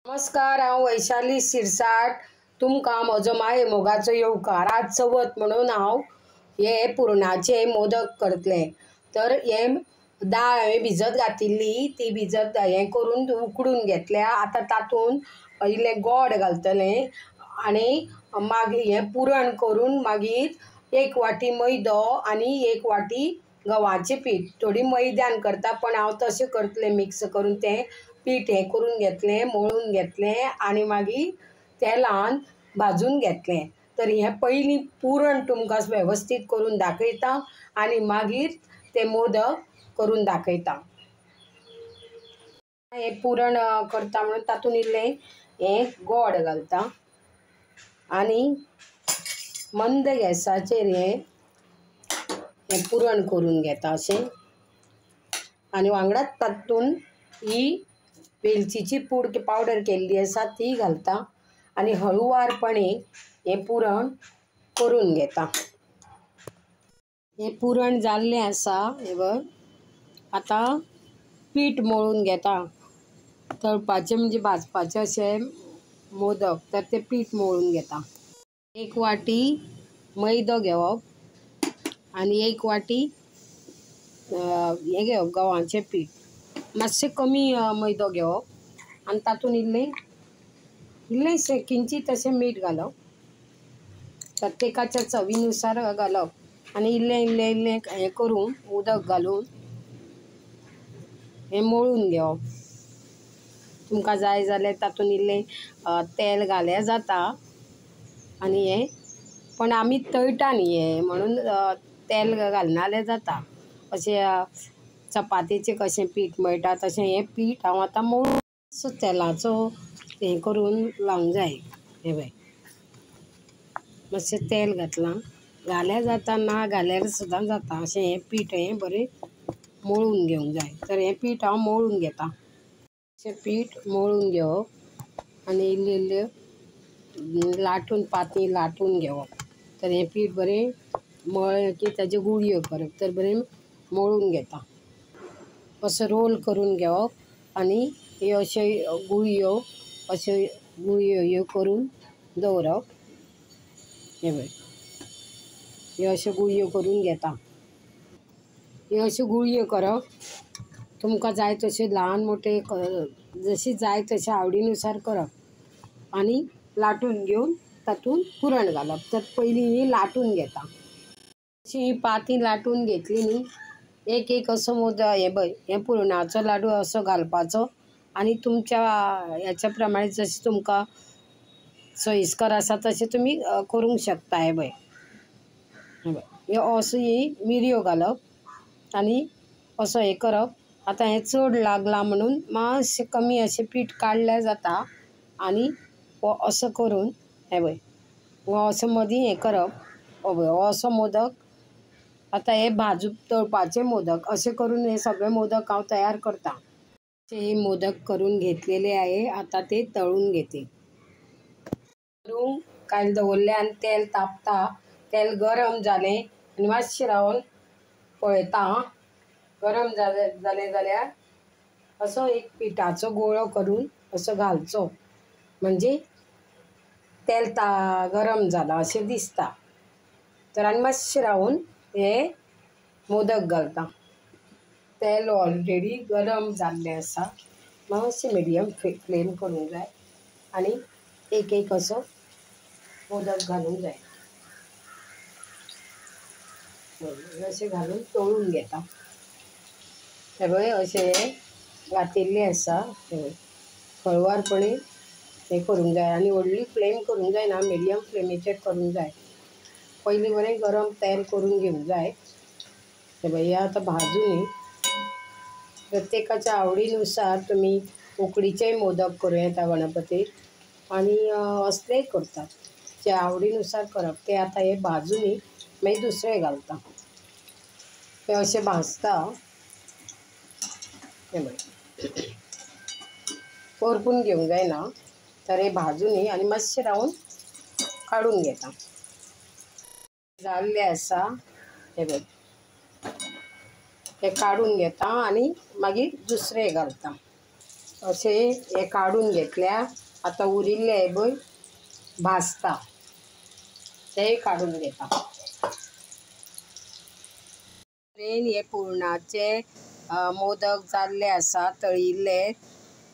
नमस्कार, हांव वैशाली शिरसाट. तुमकां म्हजो माये मोगाचो येवकार. आज चवथ म्हणून हांव हे पुरणाचे मोदक करतलें. तर हे दाळ हांवें भिजत घातिल्ली, ती भिजत हें करून उकडून घेतल्या. आतां तातूंत इल्लें गोड घालतलें आनी मागीर हें पुरण करून मागीर 1 वाटी मैदो आनी 1 वाटी गव्हाचें पीठ. थोडी मैद्यान करता पण हांव तशें करतलें, मिक्स करून तें पीठ हें करून घेतलें, मळून घेतलें आनी मागीर तेलान भाजून घेतलें. तर हें पयलीं पुरण तुमकां वेवस्थीत करून दाखयता आनी मागीर ते मोदक करून दाखयता. हें पुरण करता म्हणून तातूंत इल्लें हें गोड घालता आनी मंद गॅसाचेर हें पुरण करून घेता अशें. आनी वांगडाच तातूंत ही वेलचीची पूड पावडर केल्ली आसा ती घालता आनी हळुवारपणे हें पुरण करून घेता. हें पुरण जाल्लें आसा. हे पळय, आतां पीठ मळून घेता. तळपाचें म्हणजे भाजपाचें अशें मोदक. तर तें पीठ मळून घेता. 1 वाटी मैदो घेवप आनी 1 वाटी हें घेवप गव्हाचें पीठ. मातशें कमी मैदो घेवप आनी तातूंत इल्लेंशें किंचीत अशें मीठ घालप. प्रत्येकाच्या चवीनुसार घालप आनी इल्लें हें करून उदक घालून हें मळून घेवप. तुमकां जाय जाल्यार तातूंत इल्लें तेल घालें जाता आनी हें, पण आमी तळटा न्ही हें म्हणून तेल घालना जाल्यार जाता. अशें चपातीचें कशें पीठ मळटा तशें हें पीठ हांव आतां मळून तेलाचो हें करून लावंक जाय. हे पळय, मातशें तेल घातलां, घाल्यार जाता ना घाल्यार सुद्दां जाता. अशें हें पीठ हें बरें मळून घेवंक जाय. तर हें पीठ हांव मळून घेतां. अशें पीठ मळून घेवप आनी इल्ल्यो लाटून पाती लाटून घेवप. तर हें पीठ बरें मळ्ळें की ताज्यो गुळयो करप. तर बरें मळून घेता. असो रोल करून घेवप आनी ह्यो अश्यो गुळयो ह्यो करून दवरप. हे पळय, ह्यो अश्यो गुळयो करून घेता. ह्यो अश्यो गुळयो करप. तुमकां जाय तश्यो ल्हान मोठे जशी जाय तशें आवडीनुसार करप आनी लाटून घेवन तातूंत पुरण घालप. तर पयलीं ही लाटून घेता. अशी ही पाती लाटून घेतली न्ही, एक असो मोदक हे पळय, हें पुरणाचो लाडू असो घालपाचो आनी तुमच्या हेच्या प्रमाणे जशें तुमकां सोयीस्कर आसा तशें तुमी करूंक शकता. हे पळय, ह्यो असो ही मिरयो घालप आनी असो हें करप. आतां हें चड लागलां म्हणून मातशें कमी अशें पीठ काडल्यार जाता आनी हो असो करून हे पळय, हो असो मदीं हें करप. हो पळय, हो असो मोदक. आतां हे तळपाचे मोदक अशें करून हे सगळे मोदक हांव तयार करतां. हे मोदक करून घेतलेले आहे. आतां ते तळून घेते. तळूंक कायल दवरले आनी तेल तापता. तेल गरम जालें आनी मातशें रावन पळयता. गरम जालें जाल्यार असो एक पिठाचो गोळो करून असो घालचो. म्हणजे तेल गरम जालां अशें दिसता. तर आनी मातशें रावन हे मोदक घालता. तेल ऑलरेडी गरम जाल्लें आसा. मातशें मिडियम फ्लेम करूंक जाय आनी एक असो मोदक घालूंक जाय. अशें घालून तळून घेता. हे पळय, अशें घातिल्लें आसा. हे पळय, हळुवारपणे हें करूंक जाय आनी व्हडली फ्लेम करूंक जायना, मिडियम फ्लेमीचेर करूंक जाय. पयलीं बरें गरम तेल करून घेवंक जाय. हे पळय, हे आतां भाजून प्रत्येकाच्या आवडीनुसार तुमी उकडीचेय मोदक करूं येता गणपतीक आनी असलेय करतात. जे आवडीनुसार करप. ते आतां हे भाजून मागीर दुसरे घालता. हे अशें भाजता. हे पळय, करपून घेवंक जायना. तर हे भाजून आनी मातशें रावन काडून घेता. जाल्लें आसा. हे पळय, हे काडून घेता आनी मागीर दुसरे घालता. असे हे काढून घेतल्या. आता उरिल्ले हे पळय भाजता ते काढून घेता. हे पुरणाचे मोदक जाल्ले आसा तळिल्ले.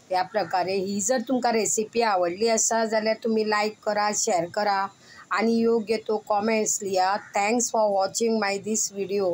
ह्या प्रकारे ही जर तुमकां रेसिपी आवडली आसा जाल्यार तुम्ही लाईक करा, शेअर करा आणि योग्य तो कॉमेंट्स लिहा. Thanks for watching my this video.